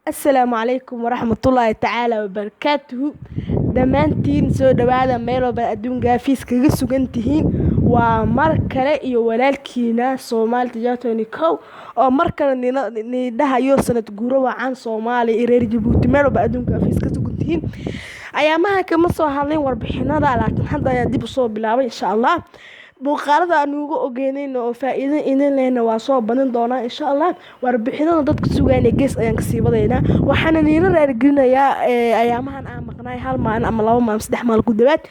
Asalaamu calaykum waraxmatullaahi tacaala wabarakaatuhu. Dhammaantiin soo dhawaada meel walba adduunka fiis kaga sugan tihiin. Waa mar kale iyo walaalkiina Soomaali Tijaabtooyni kow oo mar kale nidhahayo sanad guuro wacan Soomaali iyo reer Jabuuti meel walba adduunka fiis ka sugan tihiin. Ayaamaha kama soo hadlin warbixinada laakiin hadda ayaa dib u soo bilaabay insha Allah. Muuqaalada aan ugu ogeynayno oo faa'iido idin lehna waa soo badan doonaa insha Allah. Warbixinada dadka sugayna gees ayaan ka sii wadaynaa. Waxaan niina raargelinayaa ayaamahan aan maqnay hal maalin ama laba maalin saddex maalin ku dhawaad.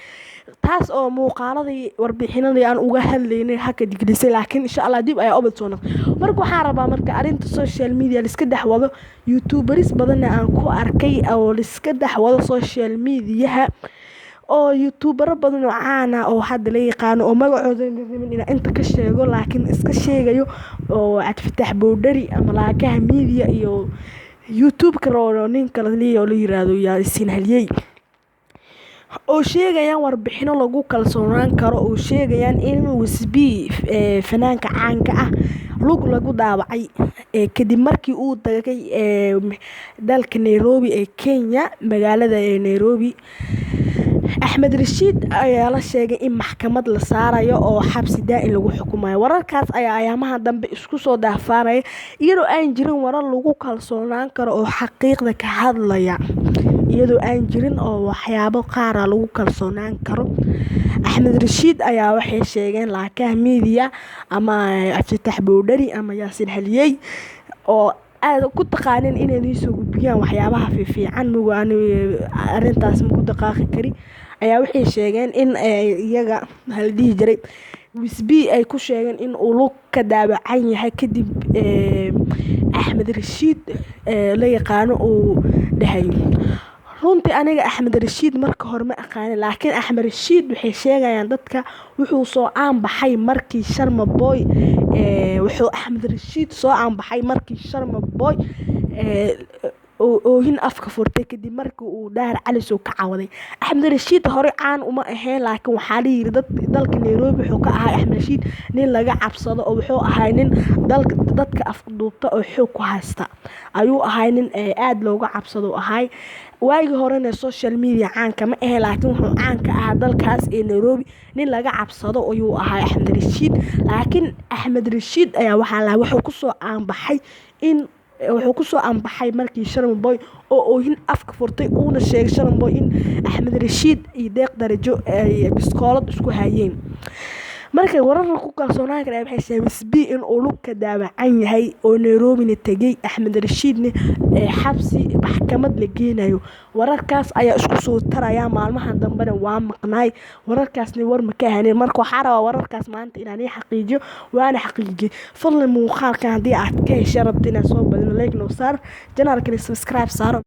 Taas oo muuqaaladii warbixinadii aan uga hadlaynay haka digrisay laakiin insha Allah dib ayaa u badsoonaa. Marka waxaan rabaa marka arinta social media la iska dhaxwado YouTubers badan aan ku arkay oo la iska dhaxwado social media oo YouTuber badan oo caan ah oo hadda la yaqaan oo magacooda inta ka sheego laakiin iska sheegayo oo Cabdifatax Boodhari ama Laakaha Media iyo YouTube karo nin kale la yiraahdo Yaasiin Haliyey oo sheegayaan warbixino lagu kalsoonaan karo oo sheegayaan in Wizkid fanaanka caanka ah lagu daawacay kadib markii uu tagay dalka Nairobi ee Kenya magaalada Nairobi. Axmed Rashiid ayaa la sheegay in maxkamad la saarayo oo xabsi daa'im lagu xukumayo. Wararkaas ayaa ayaamaha dambe isku soo daafaanaya iyadoo aan jirin warar lagu kalsoonaan karo oo xaqiiqda ka hadlaya iyadoo aan jirin oo waxyaabo qaar lagu kalsoonaan karo. Axmed Rashiid ayaa waxay sheegeen Laakaha Media ama Cabdifatax Boodhari ama Yaasiin Haliyey oo aad ku taqaanin inay soo gudbiyaan waxyaabaha fiican arintaas ma ku dhaqaaqi kari ayaa waxay sheegeen in iyaga hal dhigi jiray Wizkid ay ku sheegeen in uu lug ka daawacan yahay kadib Axmed Rashiid la yaqaano uu dhahay runtii aniga Axmed Rashiid marka hore ma aqaan laakiin Axmed Rashiid waxay sheegayaan dadka wuxuu soo aan baxay markii Sharma Boy wuxuu Axmed Rashiid soo aan baxay markii Sharma Boy oo hin afka furtay kadib markii uu Daar Cali soo ka caawaday. Axmed Rashiid hore caan uma ahayn laakiin waxaa la yiri dalka Nairobi wuxuu ka ahaa Axmed Rashiid nin laga cabsado oo wuxuu ahaa nin dadka afduubta oo xoog ku haysta ayuu ahaa nin aad looga cabsado ahaa waagi horena social media caan kama ahayn laakiin wuxuu caan ka ahaa dalkaas Nairobi nin laga cabsado ayuu ahaa Axmed Rashiid. Laakiin Axmed Rashiid ayaa wuxuu ku soo aan baxay markii Sharma Boy oo hin afka furtay uuna sheegay Sharma Boy in Axmed Rashiid iyo Deeq Darajo ay biskoolad isku hayeen. Markay wararka ku kalsoonaan kara waxay sheegeen Wizkid in uu lug ka daawacan yahay oo Nairobi tagay Axmed Rashiidna xabsi maxkamad la geenayo. Wararkaas ayaa isku soo taraya maalmahan dambena waa maqnaay wararkaasna war ma ka hanin marka waxaa rabaa wararkaas maanta inaan xaqiijiyo waana xaqiijiyay. Fadlan muuqaalkan haddii aad ka heshay rabto inaad soo badino like noo saar channelka subscribe saaro.